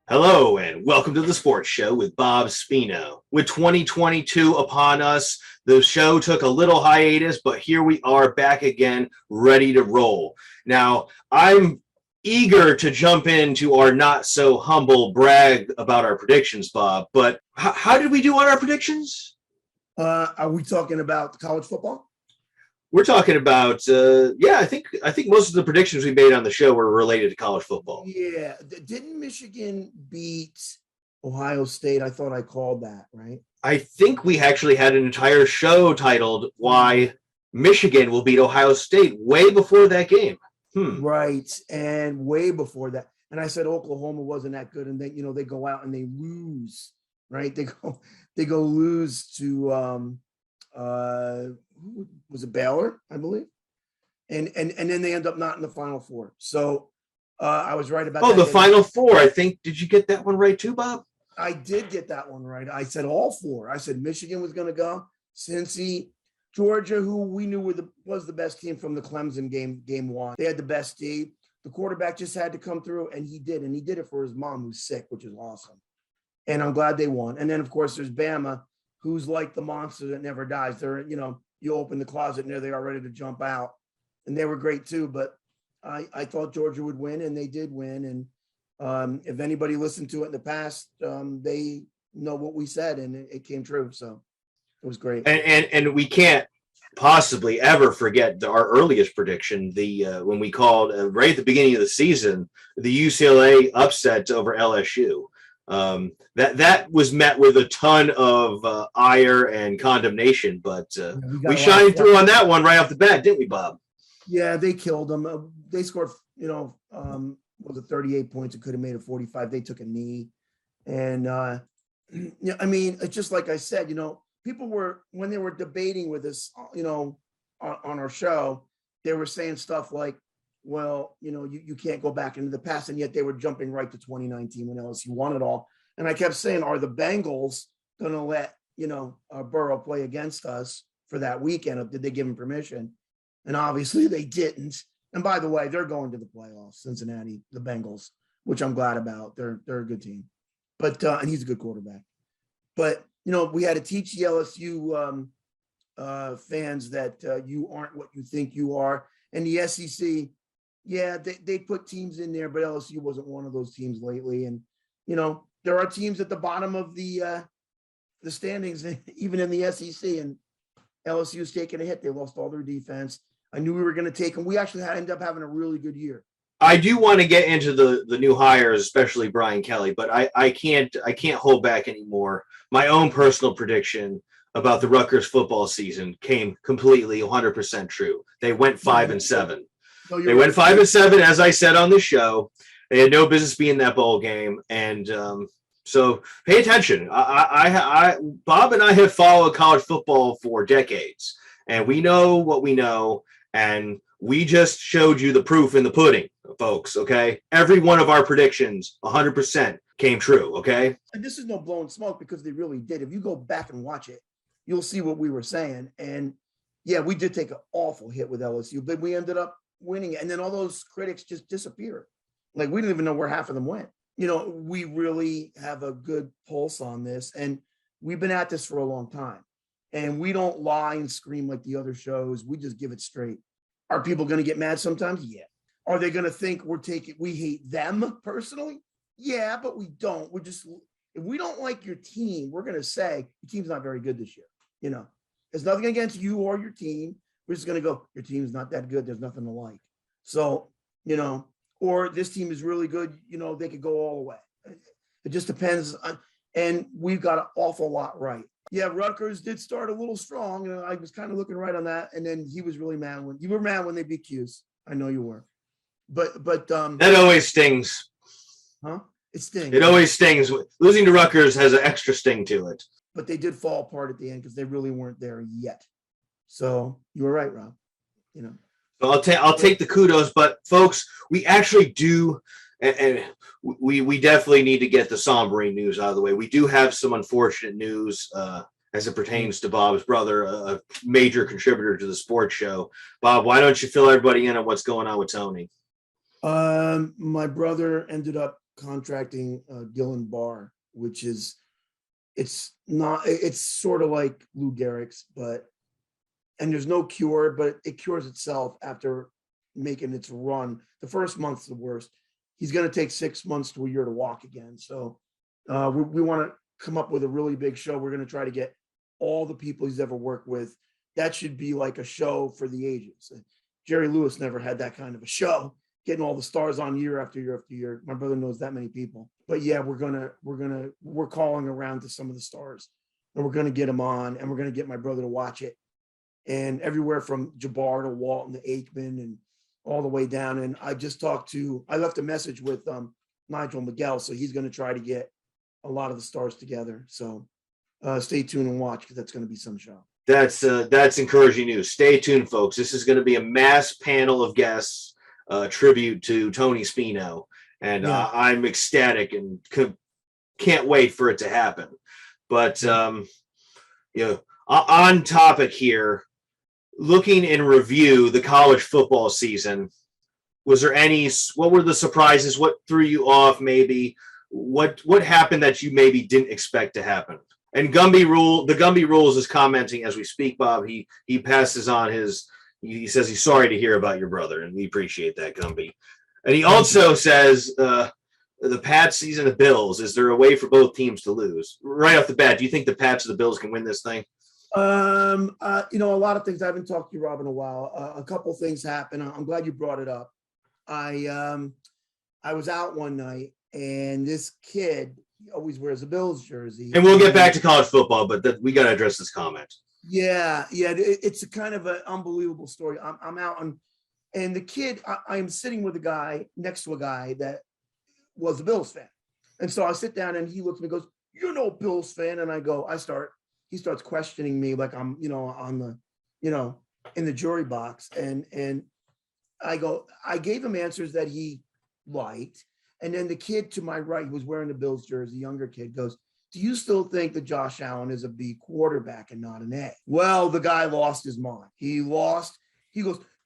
Hello and welcome to the Sports Show with Bob Spino. With 2022 upon us, the show took a little hiatus, but here we are back again, ready to roll. Now, I'm eager to jump into our not so humble brag about our predictions, Bob, but how did we do on our predictions? Are we talking about college football? We're talking about, I think most of the predictions we made on the show were related to college football. Yeah. Didn't Michigan beat Ohio State? I thought I called that, right? I think we actually had an entire show titled Why Michigan Will Beat Ohio State way before that game. Right. And way before that. And I said Oklahoma wasn't that good. And then, they go out and they lose, right? They go lose to who was it, Baylor, I believe. And then they end up not in the Final Four. So I was right about that. Oh, the Final Four. I think, did you get that one right too, Bob? I did get that one right. I said all four. I said Michigan was going to go, Cincy, Georgia, who we knew was the best team from the Clemson game one. They had the best team. The quarterback just had to come through, and he did. And he did it for his mom, who's sick, which is awesome. And I'm glad they won. And then, of course, there's Bama, who's like the monster that never dies. They're, you open the closet and there they are ready to jump out. And they were great too. But I thought Georgia would win, and they did win. And if anybody listened to it in the past, they know what we said, and it came true. So it was great. And we can't possibly ever forget our earliest prediction, when we called right at the beginning of the season, the UCLA upset over LSU. That was met with a ton of ire and condemnation, but we shined through on that one right off the bat, didn't we, Bob? Yeah, they killed them. They scored, was it 38 points? It could have made it 45. They took a knee. And, it's just like I said, people were, when they were debating with us, on our show, they were saying stuff like, well, you can't go back into the past. And yet they were jumping right to 2019 when LSU won it all. And I kept saying, are the Bengals going to let, Burrow play against us for that weekend? Did they give him permission? And obviously they didn't. And by the way, they're going to the playoffs, Cincinnati, the Bengals, which I'm glad about. They're a good team. But and he's a good quarterback. But, we had to teach the LSU fans that you aren't what you think you are. And the SEC, yeah, they put teams in there, but LSU wasn't one of those teams lately. And, there are teams at the bottom of the standings, even in the SEC, and LSU's taking a hit. They lost all their defense. I knew we were going to take them. We actually ended up having a really good year. I do want to get into the new hires, especially Brian Kelly, but I can't hold back anymore. My own personal prediction about the Rutgers football season came completely 100% true. They went 5-7. No, they went 5-7, as I said on the show. They had no business being in that bowl game, and so pay attention. Bob and I have followed college football for decades, and we know what we know, and we just showed you the proof in the pudding, folks, okay? Every one of our predictions, 100%, came true, okay? And this is no blowing smoke, because they really did. If you go back and watch it, you'll see what we were saying. And, yeah, we did take an awful hit with LSU, but we ended up winning it. And then all those critics just disappeared. Like, we didn't even know where half of them went. We really have a good pulse on this. And we've been at this for a long time. And we don't lie and scream like the other shows. We just give it straight. Are people going to get mad sometimes? Yeah. Are they going to think we hate them personally? Yeah, but we don't. If we don't like your team, we're going to say your team's not very good this year. There's nothing against you or your team. We're just going to go, your team's not that good. There's nothing to like. So, or this team is really good. They could go all the way. It just depends. And we've got an awful lot right. Yeah, Rutgers did start a little strong. I was kind of looking right on that. And then he was really mad when you were mad when they beat Cuse. I know you were. But that always stings. Huh? It stings. It always stings. Losing to Rutgers has an extra sting to it. But they did fall apart at the end because they really weren't there yet. So you were right, Rob. So I'll take the kudos, but folks, we actually do, and we definitely need to get the sombering news out of the way. We do have some unfortunate news as it pertains to Bob's brother, a major contributor to the sports show. Bob, why don't you fill everybody in on what's going on with Tony? My brother ended up contracting Dylan Barr, which is, it's sort of like Lou Gehrig's, and there's no cure, but it cures itself after making its run. The first month's the worst. He's going to take 6 months to a year to walk again. So we want to come up with a really big show. We're going to try to get all the people he's ever worked with. That should be like a show for the ages. Jerry Lewis never had that kind of a show, getting all the stars on year after year after year. My brother knows that many people. But yeah, we're calling around to some of the stars, and we're going to get them on, and we're going to get my brother to watch it. And everywhere from Jabbar to Walton to Aikman and all the way down. And I left a message with Nigel Miguel, so he's going to try to get a lot of the stars together. So stay tuned and watch, because that's going to be some show. That's encouraging news. Stay tuned, folks. This is going to be a mass panel of guests, tribute to Tony Spino, and I'm ecstatic and can't wait for it to happen. But on topic here, looking in review the college football season, what were the surprises? What threw you off? Maybe what happened that you maybe didn't expect to happen? And the Gumby Rules is commenting as we speak, Bob. He passes on he says he's sorry to hear about your brother, and we appreciate that, Gumby. And he also says the Pats season the Bills. Is there a way for both teams to lose? Right off the bat, do you think the Pats or the Bills can win this thing? A lot of things. I haven't talked to you, Rob, in a while. A couple things happened. I'm glad you brought it up. I was out one night, and this kid, he always wears a Bills jersey. And we'll get back to college football, but we got to address this comment. Yeah. It's a kind of an unbelievable story. I'm out, and the kid, I'm sitting with a guy next to a guy that was a Bills fan. And so I sit down, and he looks at me and goes, "You're no Bills fan." And he starts questioning me like I'm, on the, in the jury box. And I gave him answers that he liked. And then the kid to my right, who was wearing the Bills jersey, younger kid, goes, "Do you still think that Josh Allen is a B quarterback and not an A?" Well, the guy lost his mind. He goes, "You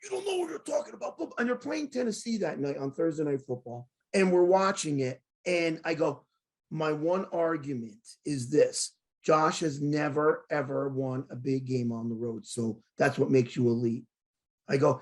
don't know what you're talking about." And you're playing Tennessee that night on Thursday Night Football. And we're watching it. And I go, my one argument is this: Josh has never, ever won a big game on the road. So that's what makes you elite. I go,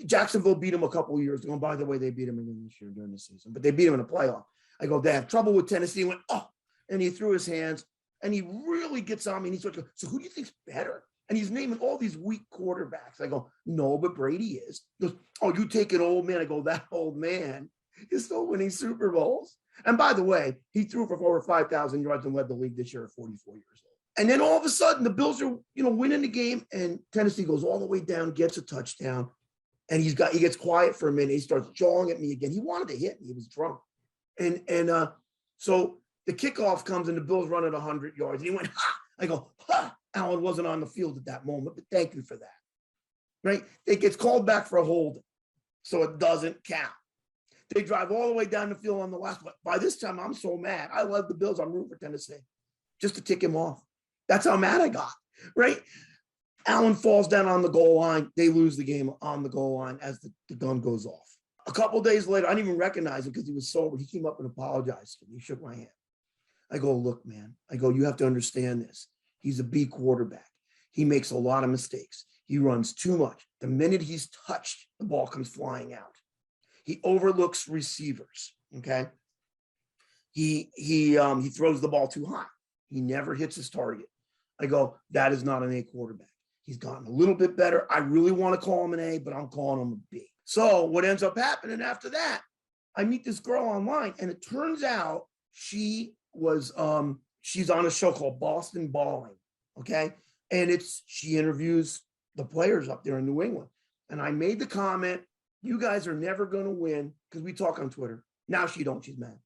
Jacksonville beat him a couple of years ago. And by the way, they beat him again this year during the season, but they beat him in a playoff. I go, they have trouble with Tennessee. He went, "Oh," and he threw his hands, and he really gets on me. And he's like, "So who do you think's better?" And he's naming all these weak quarterbacks. I go, "No, but Brady is." He goes, "Oh, you take an old man." I go, "That old man is still winning Super Bowls." And by the way, he threw for over 5,000 yards and led the league this year at 44 years old. And then all of a sudden, the Bills are, winning the game, and Tennessee goes all the way down, gets a touchdown, and he gets quiet for a minute. He starts jawing at me again. He wanted to hit me. He was drunk. And so the kickoff comes, and the Bills run at 100 yards. And he went, "Ha!" I go, "Ha!" Allen wasn't on the field at that moment, but thank you for that. Right? It gets called back for a holding, so it doesn't count. They drive all the way down the field on the last one. By this time, I'm so mad. I love the Bills. I'm rooting for Tennessee just to tick him off. That's how mad I got, right? Allen falls down on the goal line. They lose the game on the goal line as the gun goes off. A couple of days later, I didn't even recognize him because he was sober. He came up and apologized to me. He shook my hand. I go, "Look, man," I go, "you have to understand this. He's a B quarterback. He makes a lot of mistakes. He runs too much. The minute he's touched, the ball comes flying out. He overlooks receivers, okay? He throws the ball too high. He never hits his target." I go, "That is not an A quarterback. He's gotten a little bit better. I really want to call him an A, but I'm calling him a B." So what ends up happening after that, I meet this girl online, and it turns out she's on a show called Boston Balling, okay? And she interviews the players up there in New England. And I made the comment, "You guys are never going to win," because we talk on Twitter. Now she's mad.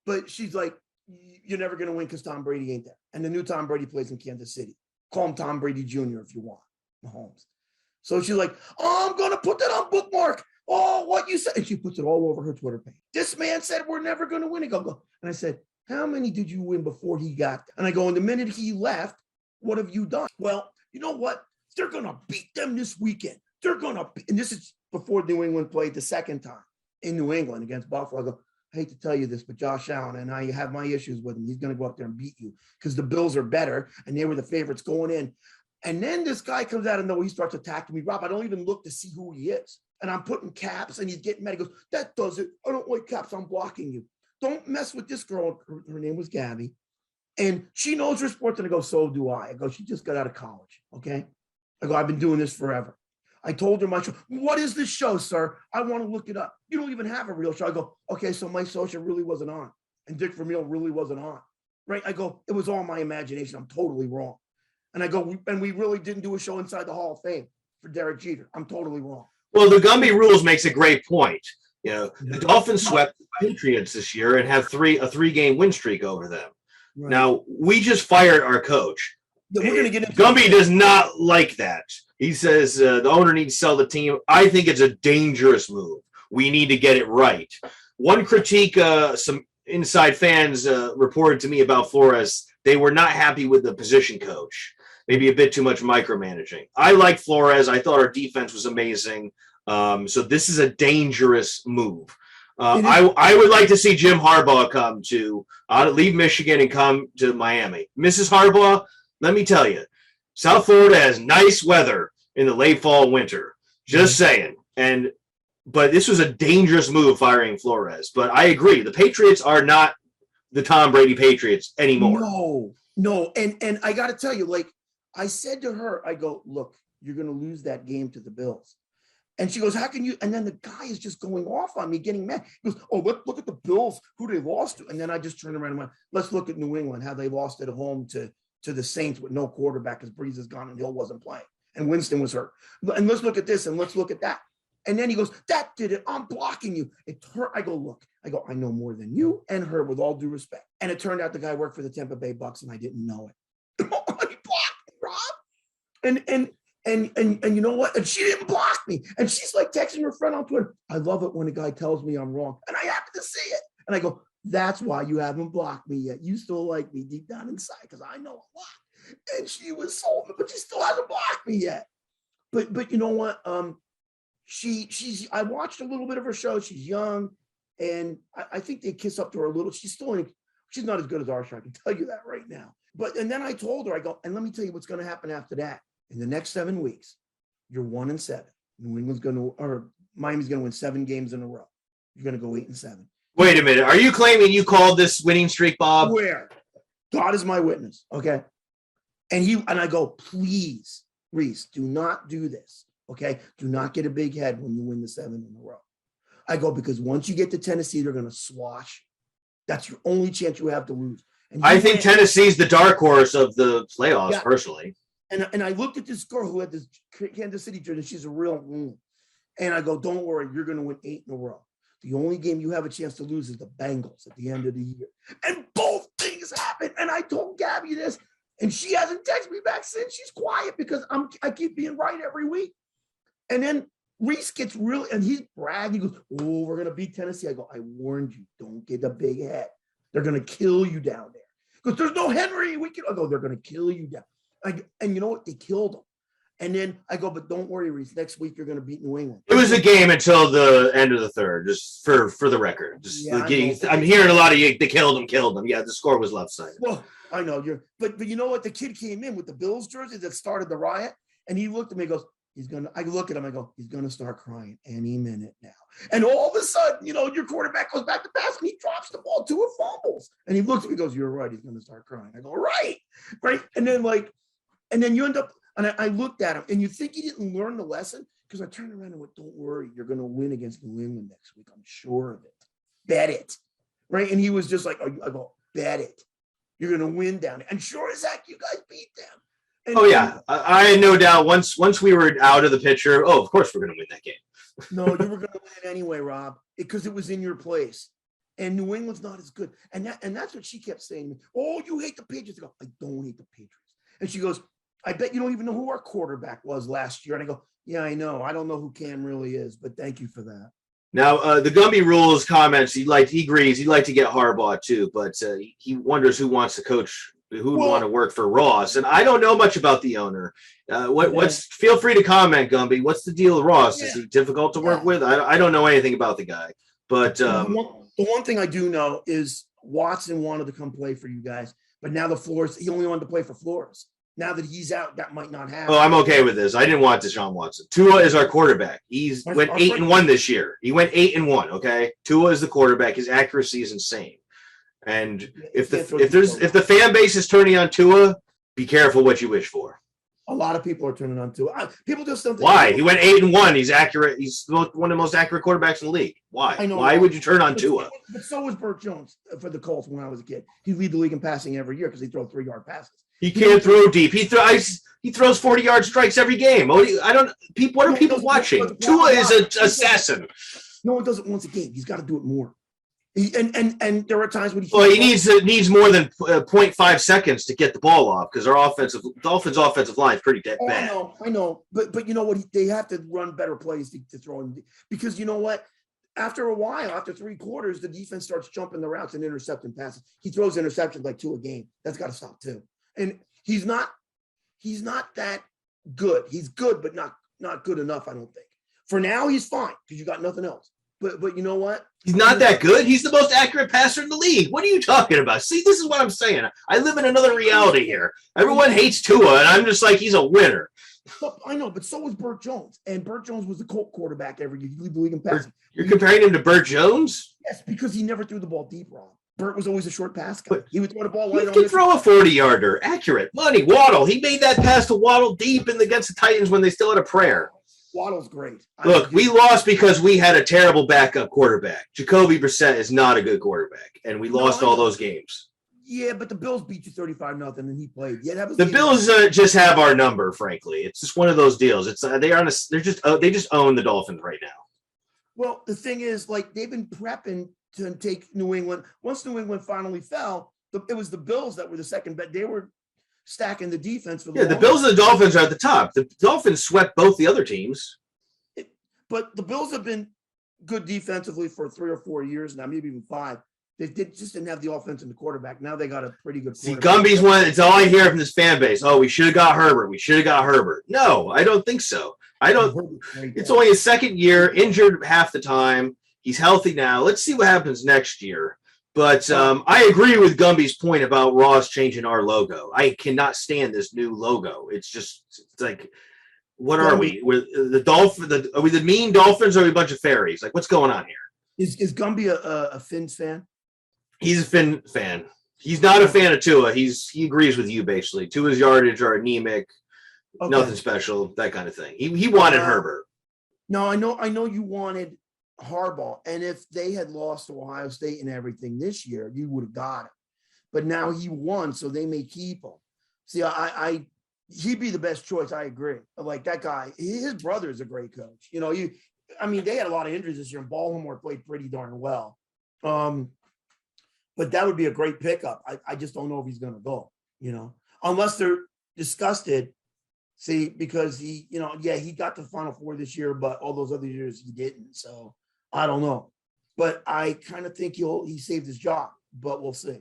But she's like, "You're never going to win because Tom Brady ain't there. And the new Tom Brady plays in Kansas City. Call him Tom Brady Jr. if you want, Mahomes." So she's like, "Oh, I'm going to put that on bookmark. Oh, what you said." And she puts it all over her Twitter page. "This man said we're never going to win." I go. And I said, "How many did you win before he got there?" And I go, "And the minute he left, what have you done?" "Well, you know what? They're going to beat them this weekend. They're going to," and this is before New England played the second time in New England against Buffalo. I hate to tell you this, but Josh Allen, and I have my issues with him. He's going to go up there and beat you because the Bills are better and they were the favorites going in. And then this guy comes out of nowhere. He starts attacking me. Rob, I don't even look to see who he is. And I'm putting caps and he's getting mad. He goes, that does it. I don't like caps. I'm blocking you. Don't mess with this girl. Her name was Gabby. And she knows her sports. And I go, so do I. I go, she just got out of college. Okay. I go, I've been doing this forever. I told her my show. What is this show, sir? I want to look it up. You don't even have a real show. I go, okay, so my social really wasn't on. And Dick Vermeil really wasn't on. Right? I go, it was all my imagination. I'm totally wrong. And I go, and we really didn't do a show inside the Hall of Fame for Derek Jeter. I'm totally wrong. Well, the Gumby rules makes a great point. You know, the Dolphins swept the Patriots this year and have a 3-game win streak over them. Right. Now, we just fired our coach. Yeah, we're gonna get into Gumby does not like that. He says the owner needs to sell the team. I think it's a dangerous move. We need to get it right. One critique some inside fans reported to me about Flores, they were not happy with the position coach. Maybe a bit too much micromanaging. I like Flores. I thought our defense was amazing. So this is a dangerous move. I would like to see Jim Harbaugh come to leave Michigan and come to Miami. Mrs. Harbaugh, let me tell you, South Florida has nice weather in the late fall, winter. Just saying. But this was a dangerous move firing Flores. But I agree, the Patriots are not the Tom Brady Patriots anymore. No. And I got to tell you, like I said to her, I go, look, you're going to lose that game to the Bills. And she goes, how can you? And then the guy is just going off on me, getting mad. He goes, oh, look at the Bills, who they lost to. And then I just turned around and went, let's look at New England, how they lost at home to the Saints with no quarterback because Breeze is gone and Hill wasn't playing. And Winston was hurt. And let's look at this and let's look at that. And then he goes, that did it. I'm blocking you. It hurt. I go, look. I go, I know more than you and her with all due respect. And it turned out the guy worked for the Tampa Bay Bucks and I didn't know it. He blocked me, Rob. And you know what? And she didn't block me. And she's like texting her friend on Twitter. I love it when a guy tells me I'm wrong. And I happen to see it. And I go, that's why you haven't blocked me yet. You still like me deep down inside because I know a lot. And she was sold, but she still hasn't blocked me yet. But you know what? She's I watched a little bit of her show. She's young, and I think they kiss up to her a little. She's not as good as Arsha, I can tell you that right now. And then I told her, I go, and let me tell you what's going to happen after that. In the next 7 weeks, you're 1-7. New England's Miami's going to win 7 games in a row. You're going to go 8-7. Wait a minute. Are you claiming you called this winning streak, Bob? Where? God is my witness. Okay. And I go, please, Reese, do not do this. Okay. Do not get a big head when you win the 7 in a row. I go, because once you get to Tennessee, they're going to swash. That's your only chance you have to lose. And I think Tennessee's the dark horse of the playoffs, personally. And I looked at this girl who had this Kansas City jersey. She's a real woman. And I go, don't worry, you're going to win 8 in a row. The only game you have a chance to lose is the Bengals at the end of the year. And both things happen. And I told Gabby this, and she hasn't texted me back since. She's quiet because I keep being right every week. And then Reese gets really, and he's bragging. He goes, oh, we're going to beat Tennessee. I go, I warned you, don't get a big head. They're going to kill you down there. Because there's no Henry. I go, they're going to kill you down. And you know what? They killed him. And then I go, but don't worry, Reese. Next week, you're going to beat New England. It was a game until the end of the third, just for the record. I'm hearing a lot of they killed him. Yeah, the score was left-sided. Well, I know but you know what? The kid came in with the Bills jersey that started the riot, and he looked at me and goes, I look at him, I go, he's going to start crying any minute now. And all of a sudden, your quarterback goes back to pass and he drops the ball, 2 fumbles. And he looks at me and goes, you're right, he's going to start crying. I go, right. And then you end up, and I looked at him, and you think he didn't learn the lesson? Because I turned around and went, don't worry, you're going to win against New England next week. I'm sure of it. Bet it. Right? And he was just like, I go, bet it. You're going to win down there. And sure as heck, you guys beat them. And, I had no doubt once we were out of the picture, of course we're going to win that game. No, you were going to win anyway, Rob, because it was in your place. And New England's not as good. And that's what she kept saying to me. Oh, you hate the Patriots. I go, I don't hate the Patriots. And she goes, I bet you don't even know who our quarterback was last year. And I go, yeah, I know. I don't know who Cam really is, but thank you for that. Now, the Gumby rules comments, he agrees. He'd like to get Harbaugh too, but he wonders who wants to coach, who would want to work for Ross. And I don't know much about the owner. Feel free to comment, Gumby. What's the deal with Ross? Is he difficult to work with? I don't know anything about the guy, but The one thing I do know is Watson wanted to come play for you guys, but now he only wanted to play for Flores. Now that he's out, that might not happen. Oh, I'm okay with this. I didn't want Deshaun Watson. Tua is our quarterback. He's went 8-1 this year. He went 8-1. Okay, Tua is the quarterback. His accuracy is insane. And if the fan base is turning on Tua, be careful what you wish for. A lot of people are turning on Tua. People just don't. Why? He went 8-1. He's accurate. He's one of the most accurate quarterbacks in the league. Why? I know. Why would you turn on Tua? But so was Burt Jones for the Colts when I was a kid. He lead the league in passing every year because he throw 3-yard passes. He can't throw deep. He throws 40-yard strikes every game. What are people watching? Tua is an assassin. No one does it once a game. He's got to do it more. And there are times when he needs more than 0.5 seconds to get the ball off because our Dolphins' offensive line is pretty bad. I know, but you know what? They have to run better plays to throw him because you know what? After a while, after 3 quarters, the defense starts jumping the routes and intercepting passes. He throws interceptions like 2 a game. That's got to stop too. And he's not that good. He's good, but not good enough. I don't think. For now, he's fine because you got nothing else. But you know what? He's not that good. He's the most accurate passer in the league. What are you talking about? See, this is what I'm saying. I live in another reality here. Everyone hates Tua, and I'm just like, he's a winner. I know, but so was Burt Jones. And Burt Jones was the Colt quarterback every year. He lead the league in passing. You're comparing him to Burt Jones? Yes, because he never threw the ball deep, Rob. Burt was always a short pass guy. He would throw the ball wide on. He could throw a 40-yarder. Accurate. Money. Waddle. He made that pass to Waddle deep against the Titans when they still had a prayer. Waddle's great. Look, we lost because we had a terrible backup quarterback. Jacoby Brissett is not a good quarterback, and we lost all those games. Yeah, but the Bills beat you 35-0, and he played. Yeah, the Bills just have our number. Frankly, it's just one of those deals. It's they just own the Dolphins right now. Well, the thing is, like they've been prepping to take New England. Once New England finally fell, it was the Bills that were the second bet. They were stacking the defense for the Bills and the Dolphins are at the top. The Dolphins swept both the other teams. But the Bills have been good defensively for 3 or 4 years now, maybe even 5. They just didn't have the offense and the quarterback. Now they got a pretty good quarterback. See, Gumby's one. It's all I hear from this fan base. Oh, we should have got Herbert. We should have got Herbert. No, I don't think so. It's only his second year, injured half the time. He's healthy now. Let's see what happens next year. But I agree with Gumby's point about Ross changing our logo. I cannot stand this new logo. It's like, what are we? We're are we the mean Dolphins or are we a bunch of fairies? Like, what's going on here? Is Gumby a Finns fan? He's a Finn fan. He's not a fan of Tua. He agrees with you basically. Tua's yardage are anemic, nothing special, that kind of thing. He wanted Herbert. No, I know you wanted Harbaugh, and if they had lost to Ohio State and everything this year, you would have got him. But now he won, so they may keep him. See, he'd be the best choice. I agree. Like that guy, his brother is a great coach. You know, they had a lot of injuries this year, and Baltimore played pretty darn well. But that would be a great pickup. I just don't know if he's going to go. You know, unless they're disgusted. See, because he got the Final Four this year, but all those other years he didn't. So I don't know. But I kind of think he saved his job. But we'll see.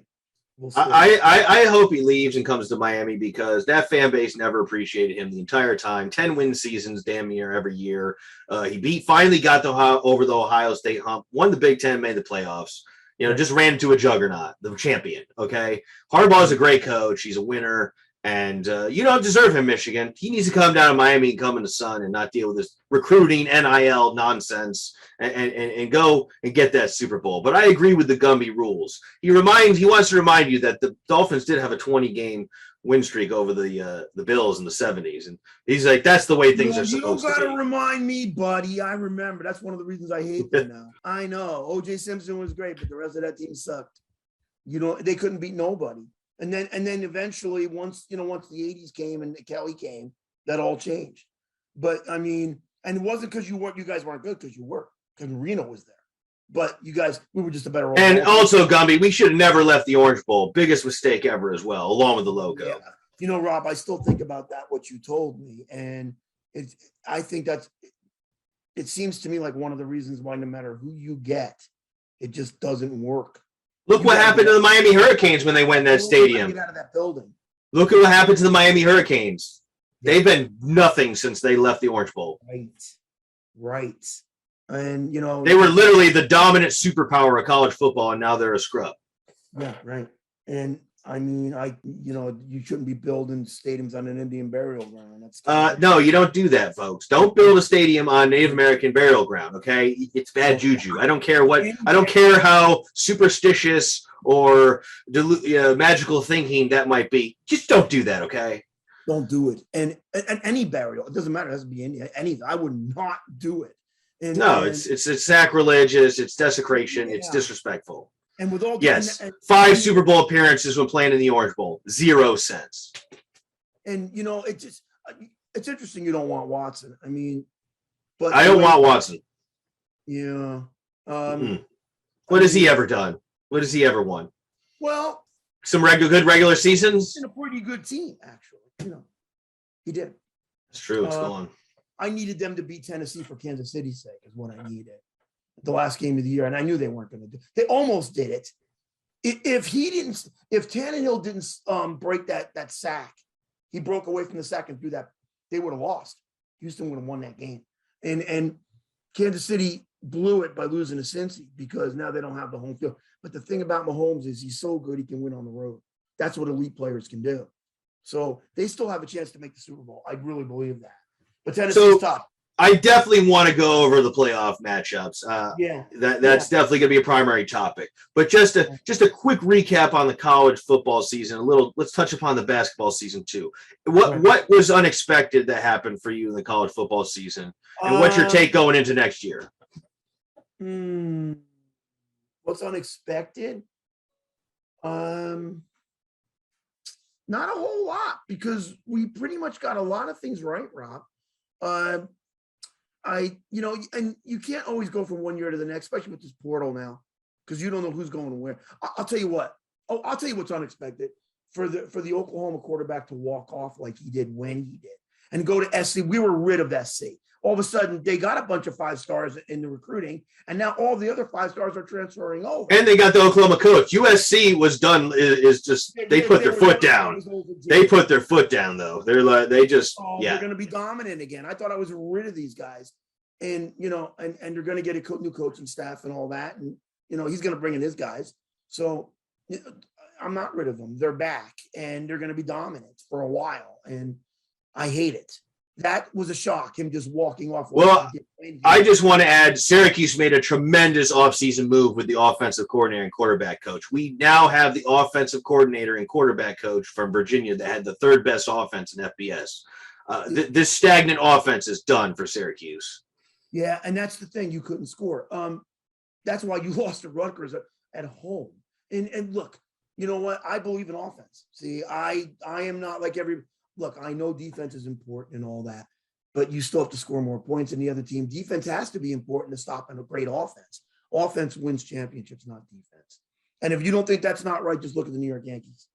I hope he leaves and comes to Miami because that fan base never appreciated him the entire time. 10-win seasons, damn near every year. He finally got over the Ohio State hump, won the Big Ten, made the playoffs. You know, just ran into a juggernaut, the champion. Okay, Harbaugh's a great coach. He's a winner, and you don't deserve him, Michigan. He needs to come down to Miami and come in the sun and not deal with this recruiting NIL nonsense and go and get that Super Bowl. But I agree with the Gumby rules. He wants to remind you that the Dolphins did have a 20-game win streak over the Bills in the 70s, and he's like, that's the way things are supposed to be. You don't got to remind me, buddy. I remember. That's one of the reasons I hate them now. I know O.J. Simpson was great, but the rest of that team sucked. You know, they couldn't beat nobody. And then eventually, once the 80s came and Kelly came, that all changed. But I mean, and it wasn't because you guys weren't good, because you were, because Reno was there. But we were just a better. And also, Gumby, we should have never left the Orange Bowl. Biggest mistake ever as well, along with the logo. Yeah. You know, Rob, I still think about that, what you told me. And I think it seems to me like one of the reasons why no matter who you get, it just doesn't work. Look what happened to the Miami Hurricanes when they went in that stadium. Get out of that building. Look at what happened to the Miami Hurricanes. They've been nothing since they left the Orange Bowl. Right. And, you know, They were literally the dominant superpower of college football, and now they're a scrub. yeah, right. And I mean, you know, you shouldn't be building stadiums on an Indian burial ground. That's No, you don't do that, folks. Don't build a stadium on Native American burial ground. Okay, it's bad juju. I don't care what. I don't care how superstitious or magical thinking that might be. Just don't do that. Okay. Don't do it. And any burial, it doesn't matter. It has to be Indian. Any. I would not do it. It's sacrilegious. It's desecration. Yeah. It's disrespectful. And with all five Super Bowl appearances when playing in the Orange Bowl, 0 cents. And you know, it's interesting. You don't want Watson. I mean, but I don't want Watson. Yeah. What has he ever done? What has he ever won? Well, some good regular seasons. In a pretty good team, actually. You know, he did. It's true. It's gone. I needed them to beat Tennessee for Kansas City's sake, is what I needed. The last game of the year, and I knew they weren't going to do. They almost did it. If Tannehill didn't break that sack, he broke away from the sack and threw that, they would have lost. Houston would have won that game, and Kansas City blew it by losing to Cincy because now they don't have the home field. But the thing about Mahomes is he's so good he can win on the road. That's what elite players can do. So they still have a chance to make the Super Bowl. I really believe that. But Tennessee's tough. I definitely want to go over the playoff matchups. That's definitely going to be a primary topic. But just a quick recap on the college football season. Let's touch upon the basketball season too. What was unexpected that happened for you in the college football season, and what's your take going into next year? What's unexpected? Not a whole lot, because we pretty much got a lot of things right, Rob. And you can't always go from one year to the next, especially with this portal now, because you don't know who's going to where. I'll tell you what. I'll tell you what's unexpected for the Oklahoma quarterback to walk off like he did when he did and go to SC. We were rid of SC. All of a sudden, they got a bunch of 5 stars in the recruiting, and now all the other 5 stars are transferring over. And they got the Oklahoma coach. USC was done. They put their foot down. They put their foot down, though. They're like they're going to be dominant again. I thought I was rid of these guys, and and they're going to get a new coaching staff and all that, and he's going to bring in his guys. So I'm not rid of them. They're back, and they're going to be dominant for a while, and I hate it. That was a shock, him just walking off. Well, I just want to add, Syracuse made a tremendous offseason move with the offensive coordinator and quarterback coach. We now have the offensive coordinator and quarterback coach from Virginia that had the 3rd best offense in FBS. This stagnant offense is done for Syracuse. Yeah, and that's the thing. You couldn't score. That's why you lost to Rutgers at home. And look, you know what? I believe in offense. See, I am not like look, I know defense is important and all that, but you still have to score more points than the other team. Defense has to be important to stop a great offense. Offense wins championships, not defense. And if you don't think that's not right, just look at the New York Yankees,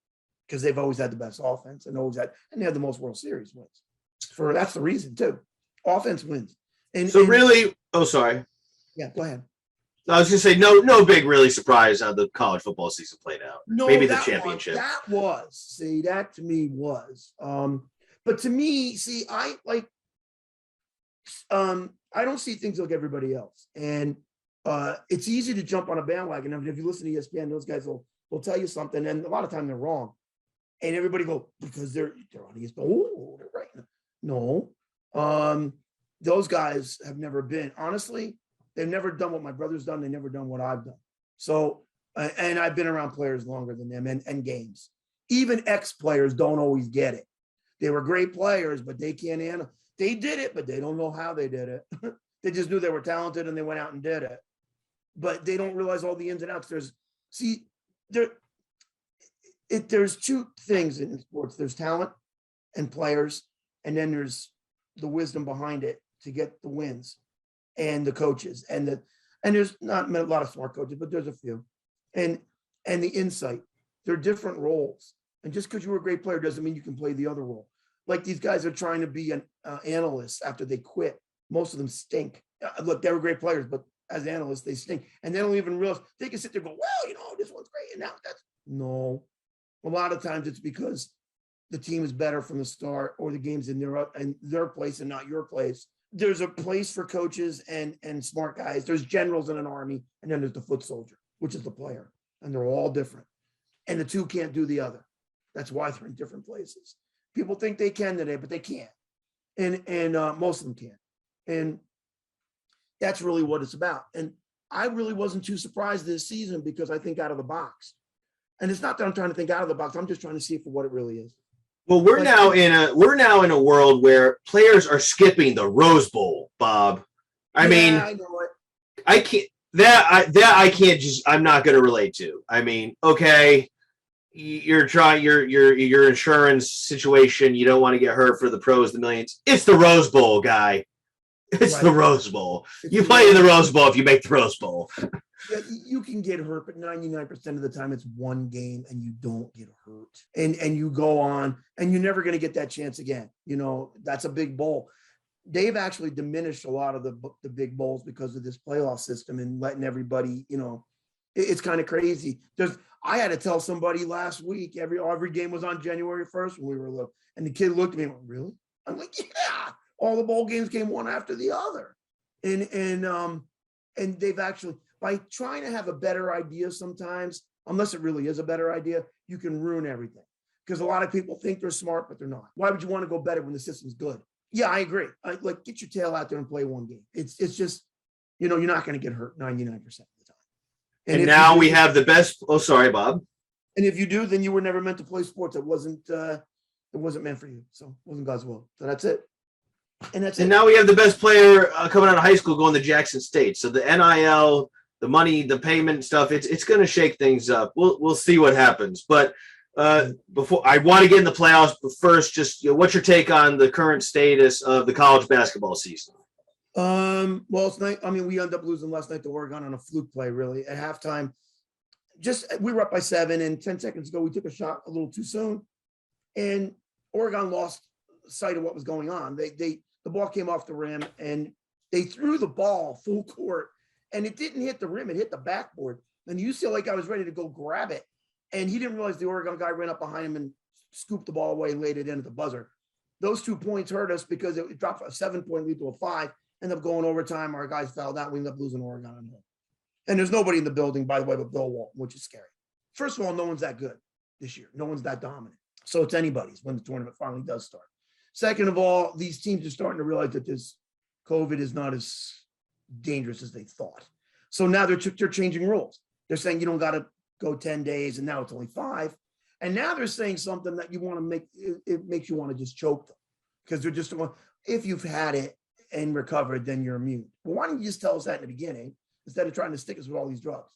because they've always had the best offense and they have the most World Series wins. That's the reason too. Offense wins. Sorry. Yeah, go ahead. I was going to say, no big really surprise how the college football season played out. No, maybe the championship. That to me was. But to me, I don't see things like everybody else. And it's easy to jump on a bandwagon. I mean, if you listen to ESPN, those guys will tell you something, and a lot of time they're wrong. And everybody because they're on ESPN. Oh, they're right. No. Those guys have never been. Honestly, they've never done what my brother's done. They've never done what I've done. So, and I've been around players longer than them and games. Even ex-players don't always get it. They were great players, but they can't handle. They did it, but they don't know how they did it. They just knew they were talented and they went out and did it. But they don't realize all the ins and outs. There's 2 things in sports. There's talent and players, and then there's the wisdom behind it to get the wins. And the coaches and there's not a lot of smart coaches, but there's a few, and the insight. They're different roles, and just because you were a great player doesn't mean you can play the other role. Like these guys are trying to be an analyst after they quit. Most of them stink. Look, they were great players, but as analysts they stink, and they don't even realize they can sit there and go, well, this one's great, and now that's no. A lot of times it's because the team is better from the start, or the game's in their place and not your place. there's a place for coaches and smart guys. There's generals in an army, and then there's the foot soldier, which is the player, and they're all different. And the two can't do the other. That's why they're in different places. People think they can today, but they can't, and most of them can't. And that's really what it's about. And I really wasn't too surprised this season because I think out of the box. And it's not that I'm trying to think out of the box. I'm just trying to see it for what it really is. Well, we're now in a world where players are skipping the Rose Bowl, Bob. I mean, I know it. I can't I can't just I'm not going to relate to. I mean, okay, you're trying your insurance situation, you don't want to get hurt for the pros, the millions. It's the Rose Bowl, guy. It's Right. the Rose Bowl. You play in the Rose Bowl if you make the Rose Bowl. Yeah, you can get hurt, but 99% of the time it's one game and you don't get hurt. And you go on and you're never going to get that chance again. You know, that's a big bowl. They've actually diminished a lot of the big bowls because of this playoff system and letting everybody, you know, it's kind of crazy. I had to tell somebody last week, every game was on January 1st when we were little. And the kid looked at me and went, really? I'm like, yeah. All the bowl games came one after the other. And they've actually, by trying to have a better idea sometimes, unless it really is a better idea, you can ruin everything. Because a lot of people think they're smart, but they're not. Why would you want to go better when the system's good? Yeah, I agree. Like, get your tail out there and play one game. It's just, you know, you're not going to get hurt 99% of the time. And now we have the best. Oh, sorry, Bob. And if you do, then you were never meant to play sports. It wasn't meant for you. So it wasn't God's will. So that's it. And now we have the best player coming out of high school going to Jackson State. So the NIL, the money, the payment stuff, it's going to shake things up. We'll see what happens. But before I want to get in the playoffs, but first, just what's your take on the current status of the college basketball season? Well, it's nice. I mean, we ended up losing last night to Oregon on a fluke play, really. At halftime, we were up by 7, and 10 seconds ago, we took a shot a little too soon, and Oregon lost sight of what was going on. The ball came off the rim, and they threw the ball full court, and it didn't hit the rim. It hit the backboard. And UCLA guy was ready to go grab it, and he didn't realize the Oregon guy ran up behind him and scooped the ball away and laid it in at the buzzer. Those 2 points hurt us because it dropped a 7-point lead to a 5, ended up going overtime. Our guys fouled out. We ended up losing Oregon on home. And there's nobody in the building, by the way, but Bill Walton, which is scary. First of all, no one's that good this year. No one's that dominant. So it's anybody's when the tournament finally does start. Second of all, these teams are starting to realize that this COVID is not as dangerous as they thought. So now they're changing rules. They're saying you don't got to go 10 days, and now it's only 5. And now they're saying something that you want to make, it makes you want to just choke them. Because they're just, if you've had it and recovered, then you're immune. Well, why don't you just tell us that in the beginning, instead of trying to stick us with all these drugs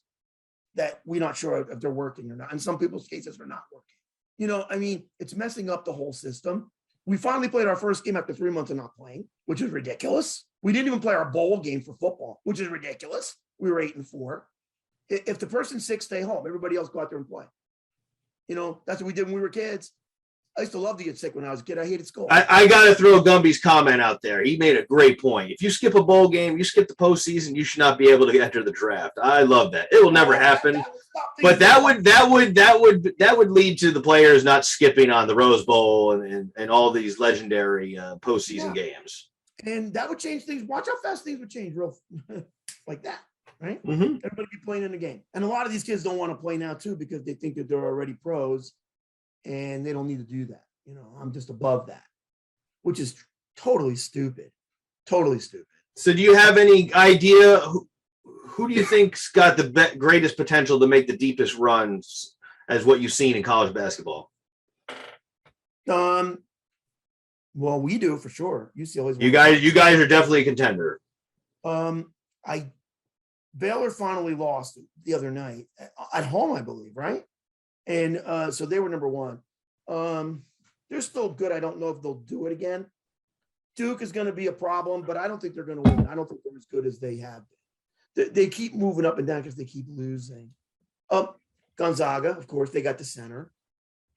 that we're not sure if they're working or not. In some people's cases, they're not working. You know, I mean, it's messing up the whole system. We finally played our first game after 3 months of not playing, which is ridiculous. We didn't even play our bowl game for football, which is ridiculous. We were 8-4. If the person's sick, stay home. Everybody else go out there and play. You know, that's what we did when we were kids. I used to love to get sick when I was a kid. I hated school. I got to throw Gumby's comment out there. He made a great point. If you skip a bowl game, you skip the postseason, you should not be able to enter the draft. I love that. It will never happen. But that would lead to the players not skipping on the Rose Bowl and all these legendary postseason games. And that would change things. Watch how fast things would change real like that, right? Mm-hmm. Everybody be playing in the game. And a lot of these kids don't want to play now too because they think that they're already pros and they don't need to do that. You know, I'm just above that, which is totally stupid. Totally stupid. So do you have any idea who do you think's got the greatest potential to make the deepest runs as what you've seen in college basketball? Well, we do for sure. UCLA's you guys are definitely a contender. Baylor finally lost the other night at home, I believe, right? And so they were number 1. They're still good. I don't know if they'll do it again. Duke is going to be a problem, but I don't think they're going to win. I don't think they're as good as they have been. They keep moving up and down because they keep losing. Gonzaga, of course, they got the center.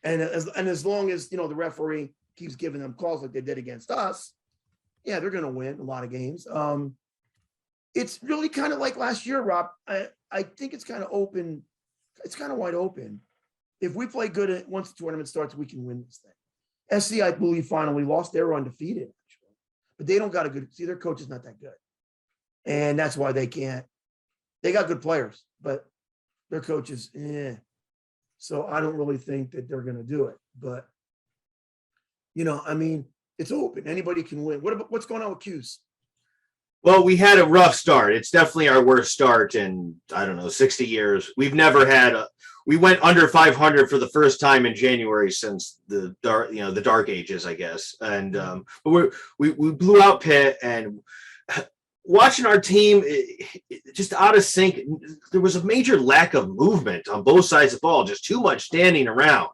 And as long as, you know, the referee keeps giving them calls like they did against us, yeah, they're going to win a lot of games. It's really kind of like last year, Rob. I think it's kind of open. It's kind of wide open. If we play good once the tournament starts, we can win this thing. SC, I believe, finally lost. They were undefeated, actually. but they don't got a good, see, their coach is not that good. And that's why they can't, they got good players, but their coach is, So I don't really think that they're going to do it. But, I mean, it's open. Anybody can win. What's going on with Cuse? Well, we had a rough start. It's definitely our worst start in, I don't know, 60 years. We've never had we went under 500 for the first time in January since the dark ages, I guess. And but we blew out Pitt, and watching our team just out of sync. There was a major lack of movement on both sides of the ball, just too much standing around.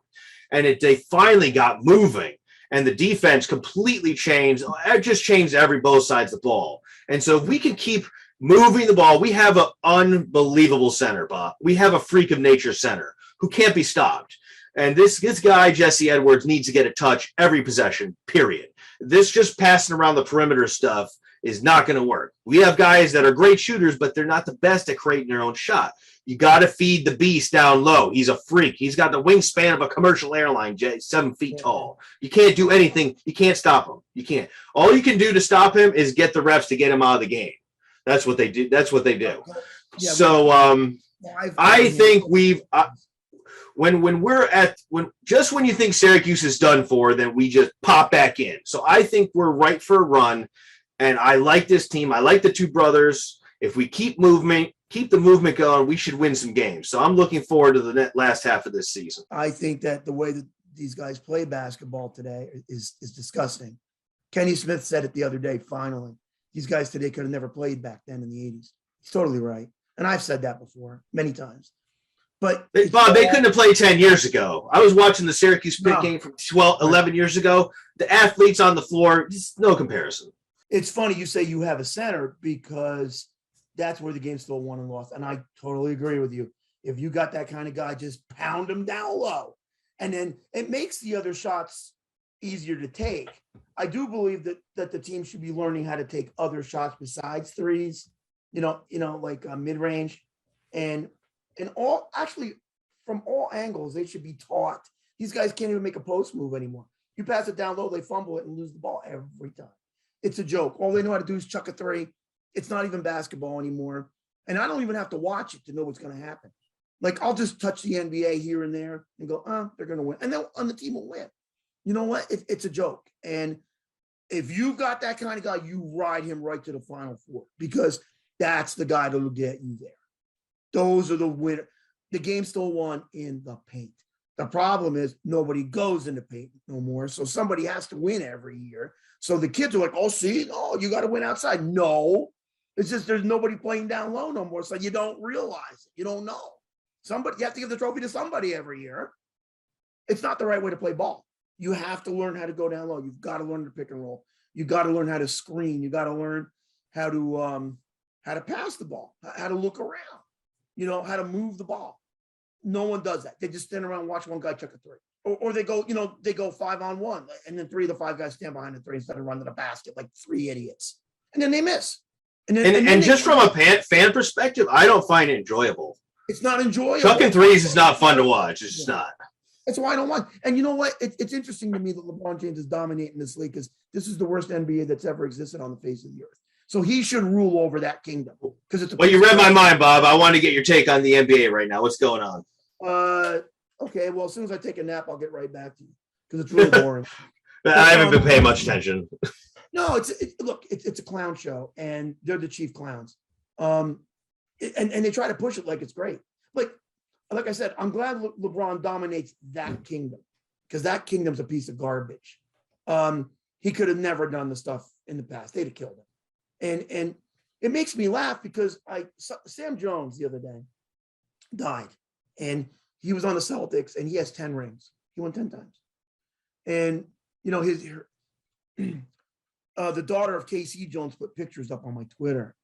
And they finally got moving, and the defense completely changed. It just changed both sides of the ball. And so if we can keep moving the ball, we have an unbelievable center, Bob. We have a freak of nature center who can't be stopped. And this guy, Jesse Edwards, needs to get a touch every possession, period. This just passing around the perimeter stuff is not going to work. We have guys that are great shooters, but they're not the best at creating their own shot. You got to feed the beast down low. He's a freak. He's got the wingspan of a commercial airline, 7 feet tall. You can't do anything. You can't stop him. You can't. All you can do to stop him is get the refs to get him out of the game. That's what they do. That's what they do. Yeah, so I think when you think Syracuse is done for, then we just pop back in. So I think we're right for a run, and I like this team. I like the two brothers. If we keep the movement going, we should win some games. So I'm looking forward to the last half of this season. I think that the way that these guys play basketball today is disgusting. Kenny Smith said it the other day, finally. These guys today could have never played back then in the 80s. He's totally right. And I've said that before many times. But Bob, they couldn't have played 10 years ago. I was watching the Syracuse Pitt game from 11 years ago. The athletes on the floor, just no comparison. It's funny you say you have a center because that's where the game's still won and lost. And I totally agree with you. If you got that kind of guy, just pound him down low. And then it makes the other shots easier to take. I do believe that the team should be learning how to take other shots besides threes, like mid-range. And all, actually, from all angles, they should be taught. These guys can't even make a post move anymore. You pass it down low, they fumble it and lose the ball every time. It's a joke. All they know how to do is chuck a three. It's not even basketball anymore. And I don't even have to watch it to know what's going to happen. Like, I'll just touch the NBA here and there and go, they're going to win. And then the team will win. You know what? It's a joke. And if you've got that kind of guy, you ride him right to the Final Four because that's the guy that will get you there. Those are the winners. The game's still won in the paint. The problem is nobody goes in the paint no more. So somebody has to win every year. So the kids are like, you got to win outside. No. It's just there's nobody playing down low no more. So you don't realize it. You don't know. You have to give the trophy to somebody every year. It's not the right way to play ball. You have to learn how to go down low. You've got to learn to pick and roll. You got to learn how to screen. You got to learn how to pass the ball, how to look around, how to move the ball. No one does that. They just stand around and watch one guy chuck a three. Or they go 5-on-1, and then 3 of the 5 guys stand behind the three instead of running to the basket like 3 idiots. And then they miss. And just from a fan perspective, I don't find it enjoyable. It's not enjoyable. Chucking threes is not fun to watch. It's just not. That's why I don't want. And you know what? It's interesting to me that LeBron James is dominating this league because this is the worst NBA that's ever existed on the face of the earth. So he should rule over that kingdom. Well, you read my mind, Bob. I want to get your take on the NBA right now. What's going on? Okay. Well, as soon as I take a nap, I'll get right back to you because it's really boring. I haven't been paying much attention. No, it's a clown show, and they're the chief clowns. And they try to push it like it's great. Like I said, I'm glad LeBron dominates that kingdom because that kingdom's a piece of garbage. He could have never done the stuff in the past. They'd have killed him. And it makes me laugh because Sam Jones the other day died, and he was on the Celtics, and he has 10 rings. He won 10 times. And, the daughter of Casey Jones put pictures up on my Twitter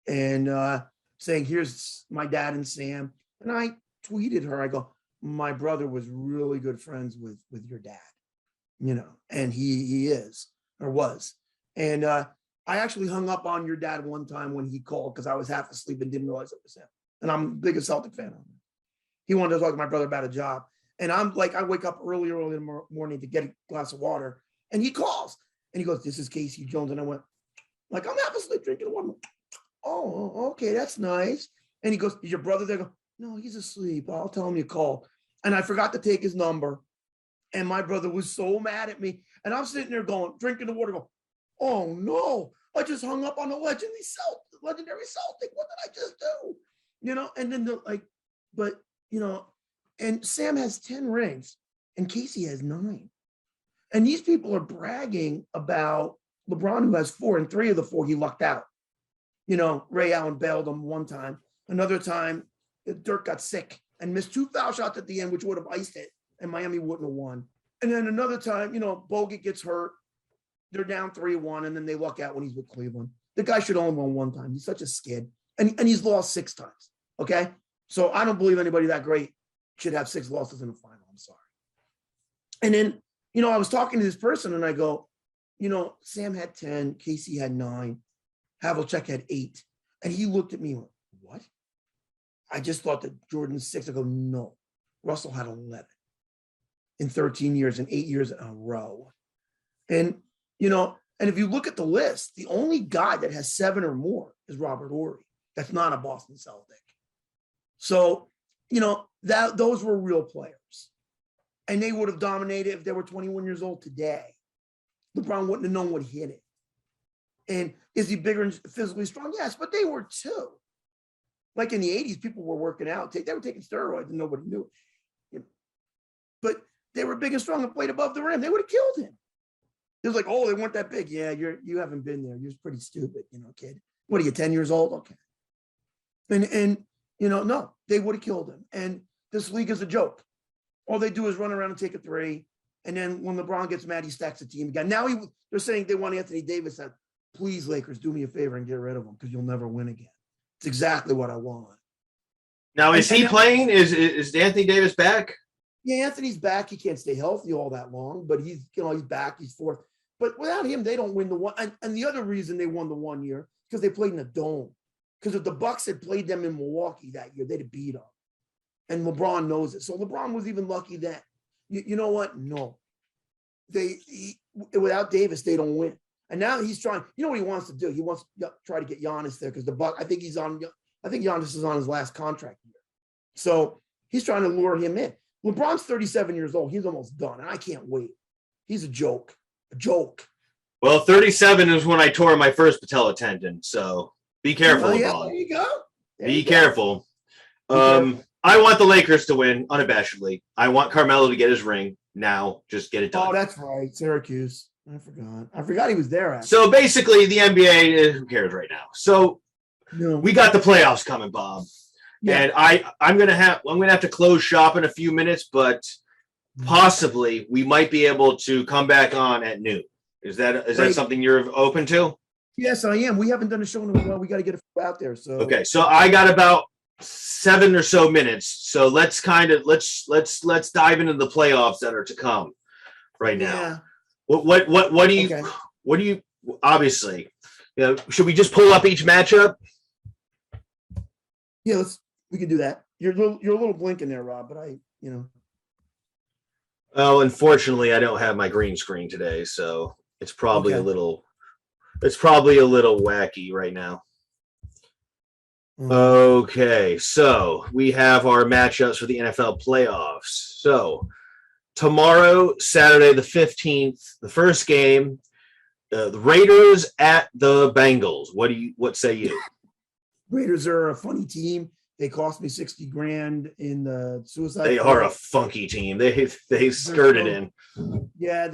and saying, here's my dad and Sam. And I tweeted her, I go, my brother was really good friends with your dad, and he is or was. And I actually hung up on your dad one time when he called because I was half asleep and didn't realize it was him. And I'm the biggest Celtic fan of him. He wanted to talk to my brother about a job. And I'm like, I wake up early in the morning to get a glass of water. And he calls and he goes, this is Casey Jones. And I went, Like, I'm half asleep drinking water. Oh, okay, that's nice. And he goes, is your brother there? I go, no, he's asleep. I'll tell him you call. And I forgot to take his number. And my brother was so mad at me. And I'm sitting there going, drinking the water, going, oh no, I just hung up on a legendary Celtic. What did I just do? And then and Sam has 10 rings and Casey has 9. And these people are bragging about LeBron, who has 4, and 3 of the 4 he lucked out. Ray Allen bailed him one time. Another time, Dirk got sick and missed 2 foul shots at the end, which would have iced it, and Miami wouldn't have won. And then another time, Bogut gets hurt. They're down 3-1, and then they luck out when he's with Cleveland. The guy should only won one time. He's such a skid. And he's lost 6 times, okay? So I don't believe anybody that great should have 6 losses in the final. I'm sorry. And then, I was talking to this person, and I go, Sam had 10, Casey had 9, Havlicek had 8. And he looked at me and went, what? I just thought that Jordan's 6. I go, no. Russell had 11 in 13 years and 8 years in a row. And, and if you look at the list, the only guy that has 7 or more is Robert Ory. That's not a Boston Celtic. So, those were real players. And they would have dominated if they were 21 years old today. LeBron wouldn't have known what hit it. And is he bigger and physically strong? Yes, but they were too. Like in the 80s, people were working out. They were taking steroids and nobody knew it. But they were big and strong and played above the rim. They would have killed him. It was like, oh, they weren't that big. Yeah, you haven't been there. You're pretty stupid, kid. What are you, 10 years old? Okay. And no, they would have killed him. And this league is a joke. All they do is run around and take a 3. And then when LeBron gets mad, he stacks the team again. Now they're saying they want Anthony Davis. Said, please, Lakers, do me a favor and get rid of him because you'll never win again. It's exactly what I want. Now, is he playing? Is Anthony Davis back? Yeah, Anthony's back. He can't stay healthy all that long, but he's back. He's 4th. But without him, they don't win the one. And the other reason they won the 1 year is because they played in the Dome. Because if the Bucks had played them in Milwaukee that year, they'd have beat them. And LeBron knows it. So LeBron was even lucky then. You know what? No. Without Davis, they don't win. And now he's trying. You know what he wants to do? He wants to try to get Giannis there because the Bucks. I think Giannis is on his last contract year. So he's trying to lure him in. LeBron's 37 years old. He's almost done, and I can't wait. He's a joke. A joke. Well, 37 is when I tore my first patella tendon. So be careful. Yeah, there you go. Be careful. I want the Lakers to win unabashedly. I want Carmelo to get his ring now. Just get it done. Oh, that's right. Syracuse. I forgot he was there. Actually. So basically, the NBA, who cares right now? So we got the playoffs coming, Bob. Yeah. And I'm gonna have to close shop in a few minutes, but possibly we might be able to come back on at noon. Is that something you're open to? Yes, I am. We haven't done a show in a while. We got to get it out there. So okay. So I got about 7 or so minutes. So let's dive into the playoffs that are to come right now. Yeah. What do you obviously, should we just pull up each matchup? Yeah, we can do that. You're a little blinking there, Rob, but Well, unfortunately, I don't have my green screen today, so it's probably a little wacky right now. Okay, so we have our matchups for the NFL playoffs. So tomorrow, Saturday the 15th, the first game, the Raiders at the Bengals. What say you? Raiders are a funny team. They cost me $60,000 in the suicide. They are a funky team. They skirted in. Yeah,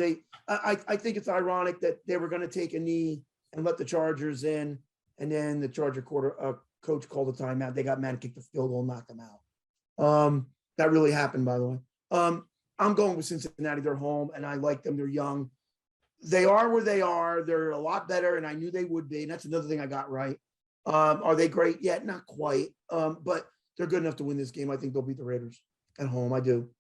I think it's ironic that they were going to take a knee and let the Chargers in, and then the Charger coach called a timeout. They got mad and kicked the field goal and knocked them out. That really happened, by the way. I'm going with Cincinnati. They're home, and I like them. They're young. They are where they are. They're a lot better, and I knew they would be. And that's another thing I got right. Are they great yet? Not quite. But they're good enough to win this game. I think they'll beat the Raiders at home. I do.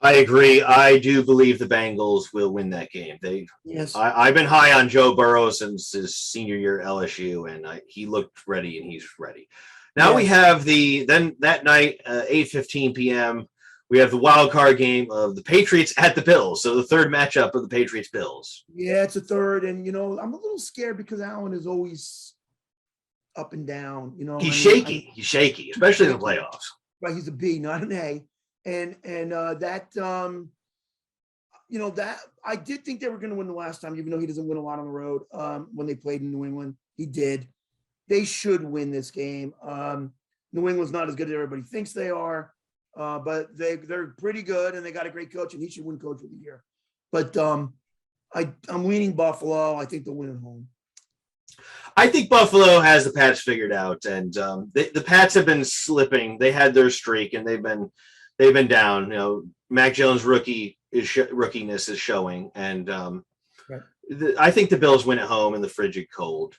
I agree. I do believe the Bengals will win that game. Yes. I've been high on Joe Burrow since his senior year at LSU, and he looked ready, and he's ready. Now we have that night, 8:15 p.m., we have the wild card game of the Patriots at the Bills. So the third matchup of the Patriots Bills. Yeah, it's a third, and I'm a little scared because Allen is always up and down. He's shaky. He's shaky, especially in the playoffs. Right, he's a B, not an A, and that that I did think they were going to win the last time, even though he doesn't win a lot on the road. When they played in New England, he did. They should win this game. New England's not as good as everybody thinks they are. But they're pretty good, and they got a great coach, and he should win Coach of the Year. But I'm leaning Buffalo. I think they'll win at home. I think Buffalo has the Pats figured out, and the Pats have been slipping. They had their streak, and they've been down. Mac Jones' rookiness is showing, and right. I think the Bills win at home in the frigid cold.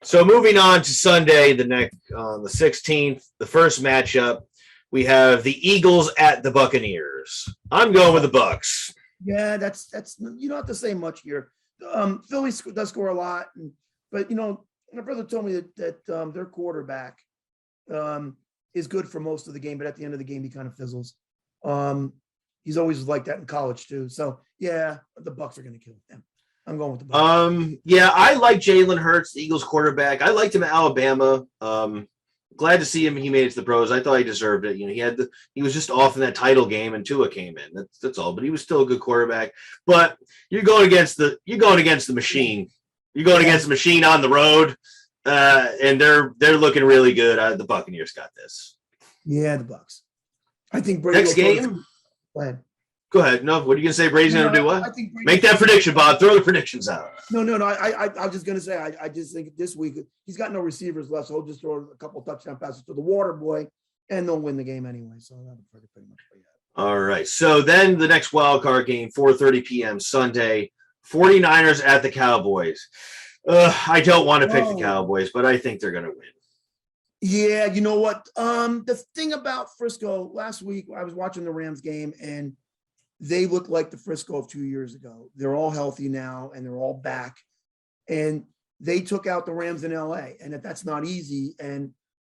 So moving on to Sunday, the 16th, the first matchup. We have the Eagles at the Buccaneers. I'm going with the Bucs. Yeah, that's you don't have to say much here. Philly does score a lot, but my brother told me that their quarterback is good for most of the game, but at the end of the game he kind of fizzles. He's always like that in college too. So yeah, the Bucs are going to kill them. I'm going with the Bucs. Yeah, I like Jalen Hurts, the Eagles quarterback. I liked him at Alabama. Glad to see him. He made it to the pros. I thought he deserved it. He was just off in that title game, and Tua came in. That's all. But he was still a good quarterback. But you're going against the machine. You're going against the machine on the road, and they're looking really good. The Buccaneers got this. Yeah, the Bucs. I think Brady. Next game. Go ahead. Go ahead. No, what are you gonna say? Brady's gonna do what? I think Make that prediction, Bob. Throw the predictions out. No. I was just gonna say I just think this week he's got no receivers left, so he'll just throw a couple touchdown passes to the water boy, and they'll win the game anyway. So that'll pretty much be it. All right. So then the next wild card game, 4:30 p.m. Sunday, 49ers at the Cowboys. I don't want to pick the Cowboys, but I think they're gonna win. Yeah, you know what? The thing about Frisco last week, I was watching the Rams game, and they look like the Frisco of 2 years ago. They're all healthy now, and they're all back. And they took out the Rams in LA, and that's not easy. And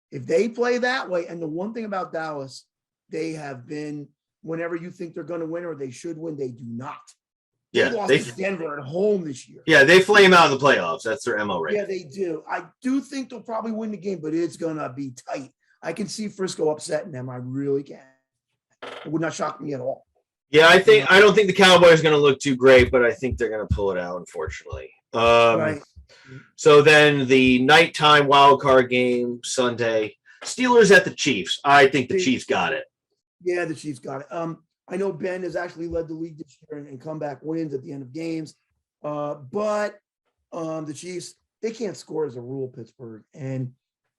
if they play that way, and the one thing about Dallas, they have been, whenever you think they're going to win or they should win, they do not. Yeah, they lost to Denver at home this year. Yeah, they flame out in the playoffs. That's their MO right. Yeah, they do. I do think they'll probably win the game, but it's going to be tight. I can see Frisco upsetting them. I really can. It would not shock me at all. Yeah, I don't think the Cowboys are going to look too great, but I think they're going to pull it out, unfortunately. Right. So then the nighttime wild card game Sunday, Steelers at the Chiefs. I think the Chiefs got it. Yeah, the Chiefs got it. I know Ben has actually led the league this year in comeback wins at the end of games, but the Chiefs, they can't score as a rule, Pittsburgh. And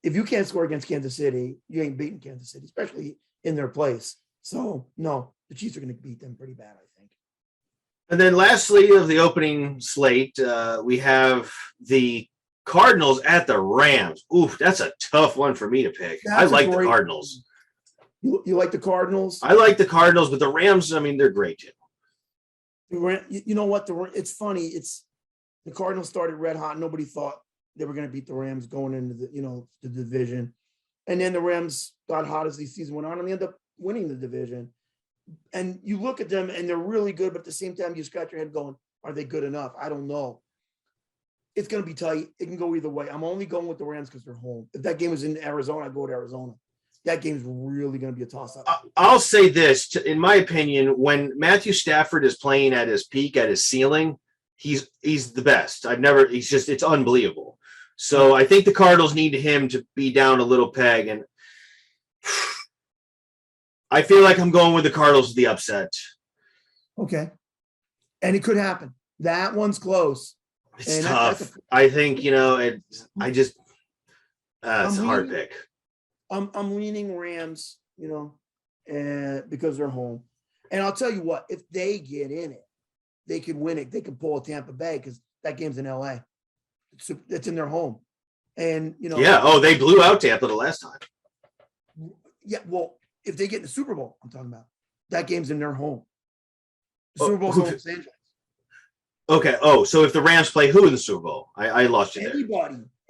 if you can't score against Kansas City, you ain't beating Kansas City, especially in their place. So no. The Chiefs are going to beat them pretty bad, I think. And then lastly of the opening slate, we have the Cardinals at the Rams. Oof, that's a tough one for me to pick. I like the Cardinals. You like the Cardinals? I like the Cardinals, but the Rams, I mean, they're great too. You know what? It's funny. It's the Cardinals started red hot. Nobody thought they were going to beat the Rams going into the division. And then the Rams got hot as the season went on, and they ended up winning the division. And you look at them and they're really good, but at the same time, you scratch your head going, are they good enough? I don't know. It's going to be tight. It can go either way. I'm only going with the Rams because they're home. If that game was in Arizona, I'd go to Arizona. That game's really going to be a toss-up. I'll say this. In my opinion, when Matthew Stafford is playing at his peak, at his ceiling, he's the best. It's unbelievable. So I think the Cardinals need him to be down a little peg, and I feel like I'm going with the Cardinals with the upset. Okay. And it could happen. That one's close. It's tough. I think, it's a hard pick. I'm leaning Rams, and because they're home. And I'll tell you what, if they get in it, they could win it. They could pull a Tampa Bay because that game's in LA. It's in their home. And, Yeah. Oh, they blew out Tampa the last time. Yeah. Well, if they get in the Super Bowl, I'm talking about, that game's in their home. The Super Bowl's in Los Angeles. Okay. Oh, so if the Rams play who in the Super Bowl? I lost you there.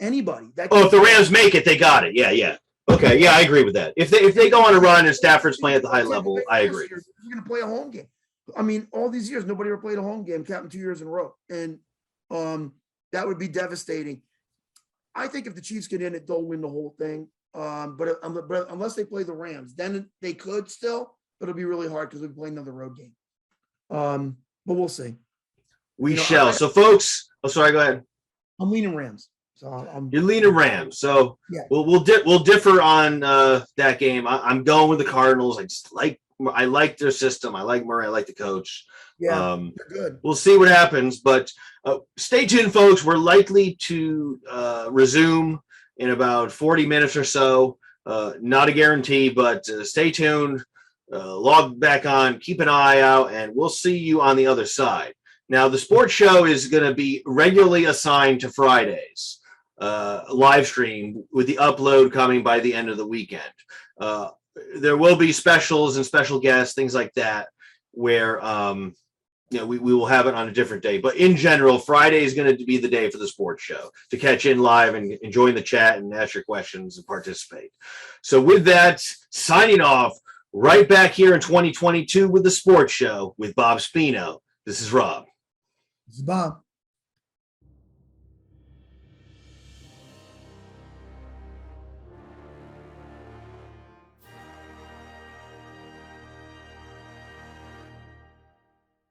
Anybody. If the Rams make it, they got it. Yeah. Okay, yeah, I agree with that. If they go on a run and Stafford's playing at the high level, I agree. We're going to play a home game. I mean, all these years, nobody ever played a home game, counting 2 years in a row. And that would be devastating. I think if the Chiefs get in it, they'll win the whole thing. But unless they play the Rams, then they could still, but it'll be really hard because we'll play another road game. But we'll see. We shall. So, folks, sorry, go ahead. I'm leaning Rams. You're leaning Rams. So yeah. we'll differ on that game. I'm going with the Cardinals. I like their system. I like Murray. I like the coach. Yeah, they're good. We'll see what happens, but stay tuned, folks. We're likely to resume in about 40 minutes or so. Not a guarantee, but stay tuned. Log back on. Keep an eye out, and we'll see you on the other side. Now, the sports show is going to be regularly assigned to Fridays. Live stream with the upload coming by the end of the weekend. There will be specials and special guests, things like that, where we will have it on a different day. But in general, Friday is going to be the day for the sports show to catch in live and join the chat and ask your questions and participate. So with that, signing off, right back here in 2022 with the sports show with Bob Spino. This is Rob. This is Bob.